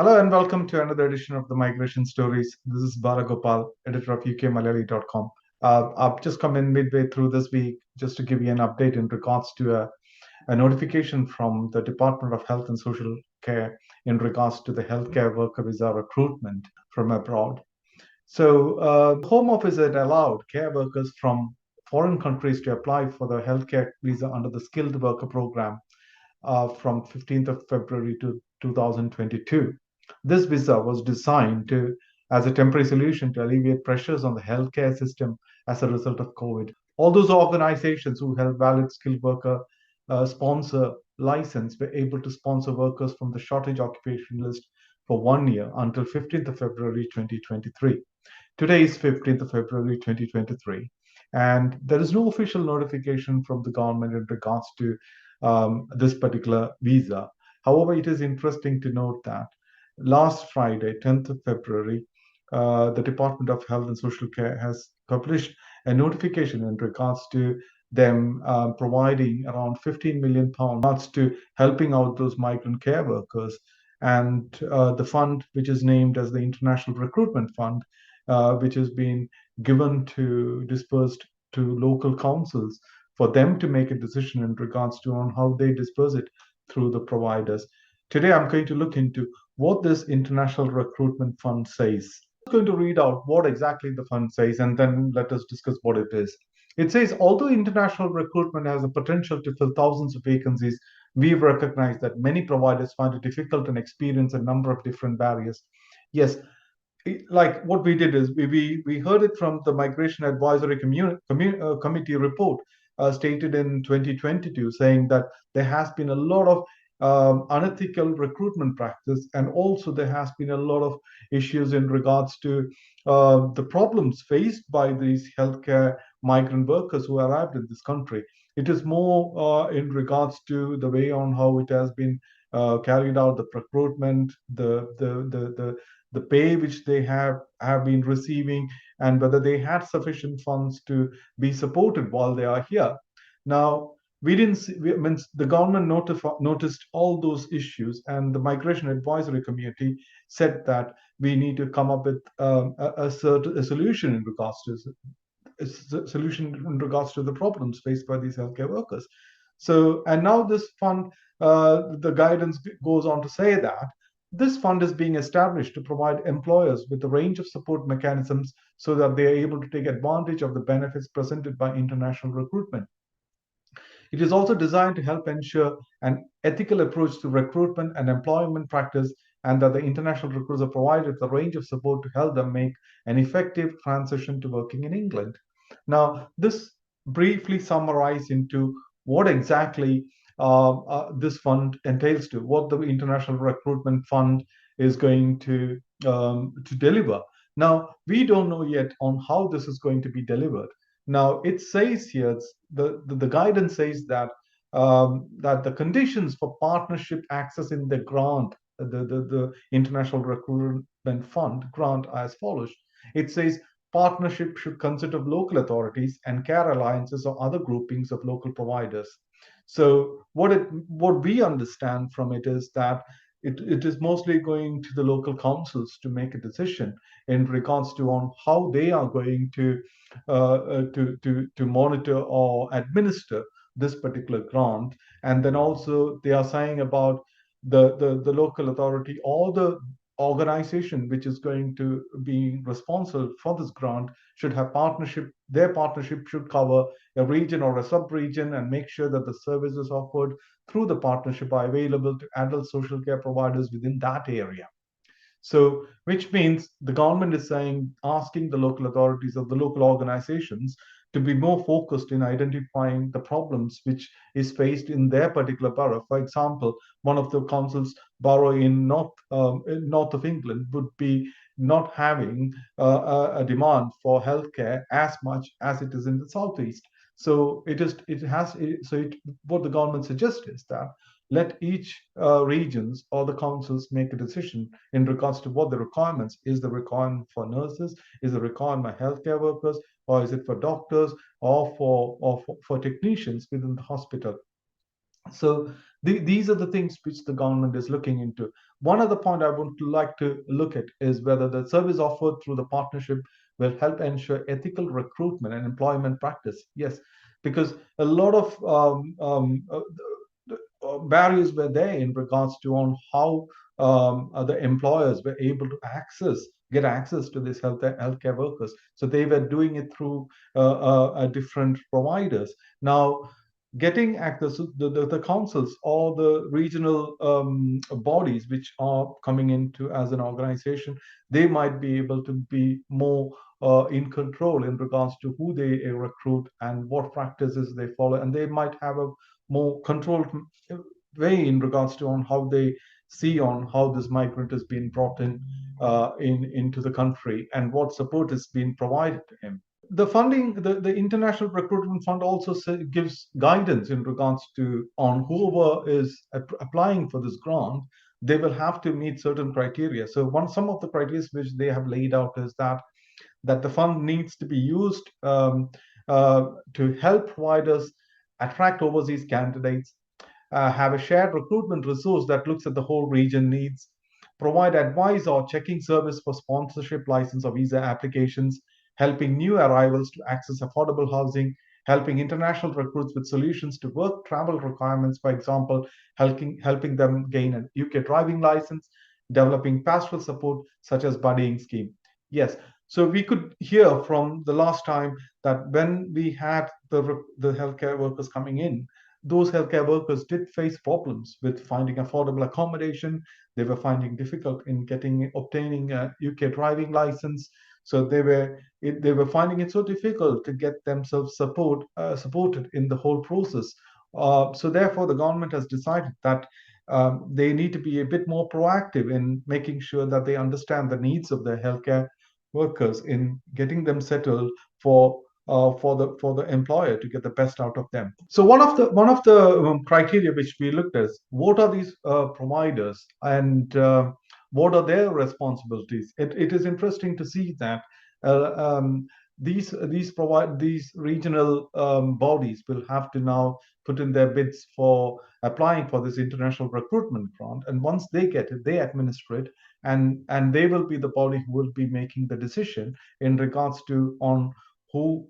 Hello and welcome to another edition of the Migration Stories. This is Balagopal, editor of ukmalayali.com. I've just come in midway through this week just to give you an update in regards to a notification from the Department of Health and Social Care in regards to the healthcare worker visa recruitment from abroad. So, the Home Office had allowed care workers from foreign countries to apply for the healthcare visa under the Skilled Worker Program from 15th of February to 2022. This visa was designed as a temporary solution to alleviate pressures on the healthcare system as a result of COVID. All those organizations who held valid skilled worker sponsor license were able to sponsor workers from the shortage occupation list for 1 year until 15th of February 2023. Today is 15th of February 2023, and there is no official notification from the government in regards to this particular visa. However, it is interesting to note that last Friday, 10th of February, the Department of Health and Social Care has published a notification in regards to them providing around £15 million to helping out those migrant care workers. And the fund, which is named as the International Recruitment Fund, which has been given to dispersed to local councils for them to make a decision in regards to on how they disperse it through the providers. Today, I'm going to look into what this International Recruitment Fund says. I'm going to read out what exactly the fund says, and then let us discuss what it is. It says, although international recruitment has the potential to fill thousands of vacancies, we've recognized that many providers find it difficult and experience a number of different barriers. Yes, like what we did is we heard it from the Migration Advisory Committee report stated in 2022, saying that there has been a lot of unethical recruitment practice, and also there has been a lot of issues in regards to the problems faced by these healthcare migrant workers who arrived in this country. It is more in regards to the way on how it has been carried out, the recruitment, the pay which they have been receiving, and whether they had sufficient funds to be supported while they are here. Now, we didn't see, means the government noticed all those issues, and the Migration Advisory Committee said that we need to come up with a solution in regards to the problems faced by these healthcare workers. So, and now this fund, the guidance goes on to say that this fund is being established to provide employers with a range of support mechanisms so that they are able to take advantage of the benefits presented by international recruitment. It is also designed to help ensure an ethical approach to recruitment and employment practice, and that the international recruiters are provided with a range of support to help them make an effective transition to working in England. Now, this briefly summarized into what exactly this fund entails to, what the International Recruitment Fund is going to deliver. Now, we don't know yet on how this is going to be delivered. Now, it says here, the guidance says that that the conditions for partnership accessing the grant, the International Recruitment Fund grant, are as follows. It says partnership should consist of local authorities and care alliances or other groupings of local providers. So what we understand from it is that it is mostly going to the local councils to make a decision in regards to on how they are going to monitor or administer this particular grant. And then also they are saying about the local authority or the organization which is going to be responsible for this grant should have partnership. Their partnership should cover a region or a sub-region and make sure that the services offered through the partnership are available to adult social care providers within that area. So, which means the government is saying, asking the local authorities or the local organizations to be more focused in identifying the problems which is faced in their particular borough. For example, one of the councils borough in north of England would be not having a demand for healthcare as much as it is in the southeast. So what the government suggests is that let each regions or the councils make a decision in regards to what the requirements is. The requirement for nurses, is the requirement for healthcare workers, or is it for doctors or for technicians within the hospital. So these are the things which the government is looking into. One other point I would like to look at is whether the service offered through the partnership will help ensure ethical recruitment and employment practice. Yes, because a lot of barriers were there in regards to on how the employers were able to get access to these healthcare workers. So they were doing it through different providers. Now, getting access to the councils or the regional bodies which are coming into as an organization, they might be able to be more in control in regards to who they recruit and what practices they follow, and they might have a more controlled way in regards to on how they see on how this migrant is being brought in into the country and what support is being provided to him. The funding, the International Recruitment Fund also gives guidance in regards to on whoever is applying for this grant, they will have to meet certain criteria. So some of the criteria which they have laid out is that the fund needs to be used to help providers attract overseas candidates, have a shared recruitment resource that looks at the whole region needs, provide advice or checking service for sponsorship license or visa applications, helping new arrivals to access affordable housing, helping international recruits with solutions to work travel requirements, for example, helping them gain a UK driving license, developing pastoral support such as buddying scheme. Yes, so we could hear from the last time that when we had the healthcare workers coming in, those healthcare workers did face problems with finding affordable accommodation. They were finding difficult in obtaining a UK driving license. So they were finding it so difficult to get themselves supported in the whole process. So therefore, the government has decided that they need to be a bit more proactive in making sure that they understand the needs of the healthcare workers in getting them settled for the employer to get the best out of them. So one of the criteria which we looked at is what are these providers and what are their responsibilities. It is interesting to see that uh, um, these regional bodies will have to now put in their bids for applying for this international recruitment grant, and once they get it, they administer it, and they will be the body who will be making the decision in regards to on who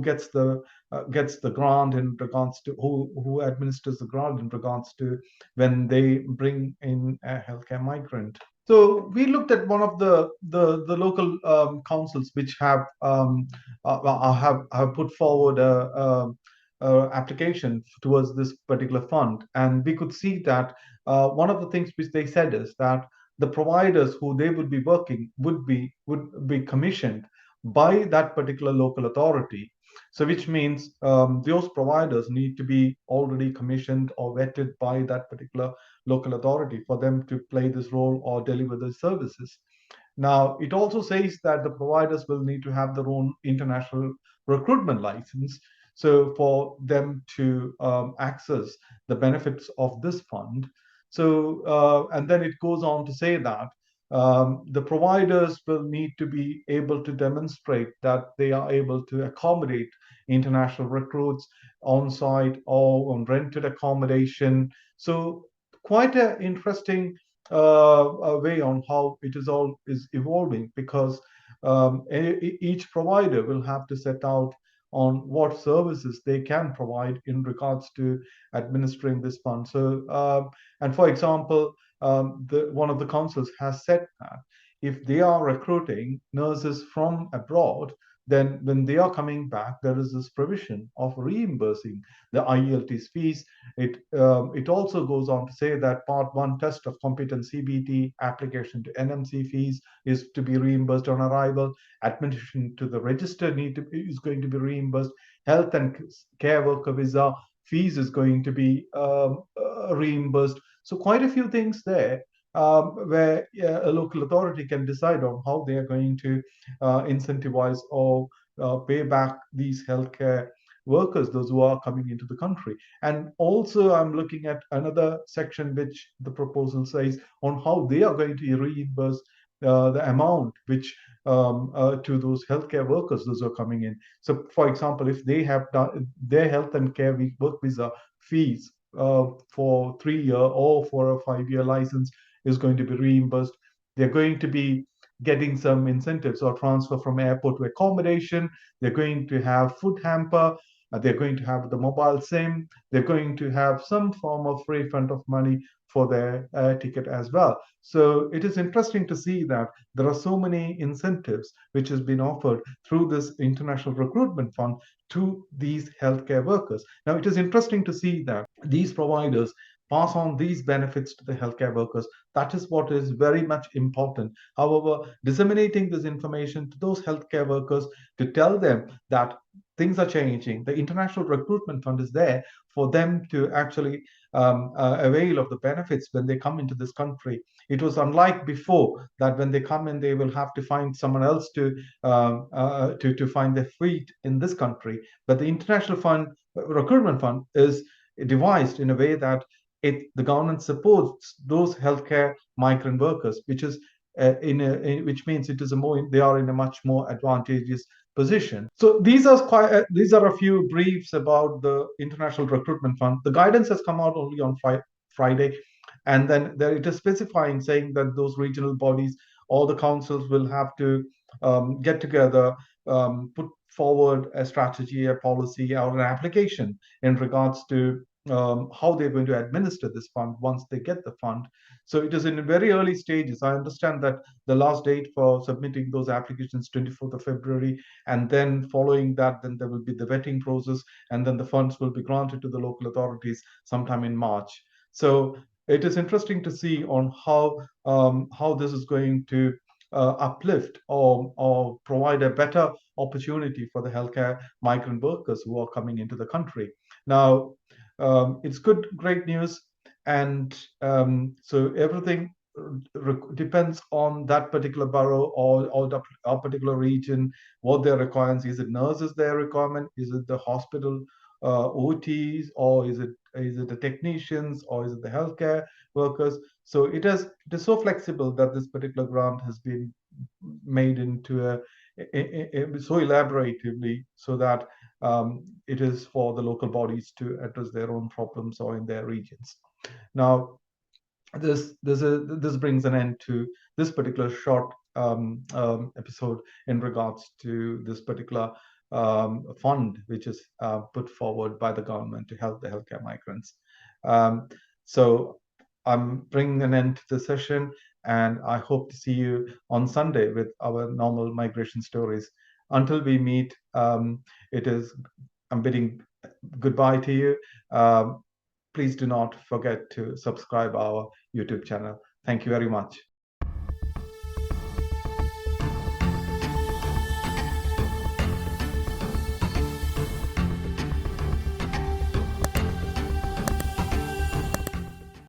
gets the grant in regards to who administers the grant in regards to when they bring in a healthcare migrant. So we looked at one of the local councils which have put forward a application towards this particular fund, and we could see that one of the things which they said is that the providers who they would be working would be commissioned by that particular local authority. So, which means those providers need to be already commissioned or vetted by that particular local authority for them to play this role or deliver the services. Now, it also says that the providers will need to have their own international recruitment license. So, for them to access the benefits of this fund. So, and then it goes on to say that the providers will need to be able to demonstrate that they are able to accommodate international recruits on site or on rented accommodation. So, quite an interesting way on how it is all is evolving, because each provider will have to set out on what services they can provide in regards to administering this fund. So, and for example, one of the councils has said that if they are recruiting nurses from abroad, then when they are coming back, there is this provision of reimbursing the IELTS fees. It also goes on to say that Part 1 test of competence CBT application to NMC fees is to be reimbursed on arrival. Admission to the register is going to be reimbursed. Health and care worker visa fees is going to be reimbursed. So quite a few things there where a local authority can decide on how they are going to incentivize or pay back these healthcare workers, those who are coming into the country. And also, I'm looking at another section which the proposal says on how they are going to reimburse the amount which to those healthcare workers, those who are coming in. So, for example, if they have done their health and care work visa fees for 3 year or for a 5 year license is going to be reimbursed. They're going to be getting some incentives or transfer from airport to accommodation. They're going to have food hamper. They're going to have the mobile SIM. They're going to have some form of refund of money for their ticket as well. So it is interesting to see that there are so many incentives which has been offered through this International Recruitment Fund to these healthcare workers. Now, it is interesting to see that these providers pass on these benefits to the healthcare workers. That is what is very much important. However, disseminating this information to those healthcare workers to tell them that things are changing. The International Recruitment Fund is there for them to actually avail of the benefits when they come into this country. It was unlike before that when they come in, they will have to find someone else to find their feet in this country. But the International Fund Recruitment Fund is devised in a way that the government supports those healthcare migrant workers, which is which means it is they are in a much more advantageous position. So these are a few briefs about the International Recruitment Fund. The guidance has come out only on Friday, and then there it is specifying saying that those regional bodies or the councils will have to get together, put forward a strategy, a policy, or an application in regards to how they're going to administer this fund once they get the fund. So it is in very early stages. I understand that the last date for submitting those applications 24th of February, and then following that, then there will be the vetting process, and then the funds will be granted to the local authorities sometime in March. So it is interesting to see on how this is going to uplift or provide a better opportunity for the healthcare migrant workers who are coming into the country. Now, it's great news, and so everything depends on that particular borough or a particular region, what their requirements. Is it nurses their requirement? Is it the hospital OTs, or is it the technicians, or is it the healthcare workers? So it is so flexible that this particular grant has been made into so elaboratively so that it is for the local bodies to address their own problems or in their regions. Now, this brings an end to this particular short episode in regards to this particular fund, which is put forward by the government to help the healthcare migrants. So I'm bringing an end to the session, and I hope to see you on Sunday with our normal migration stories. Until we meet, I'm bidding goodbye to you. Please do not forget to subscribe our YouTube channel. Thank you very much.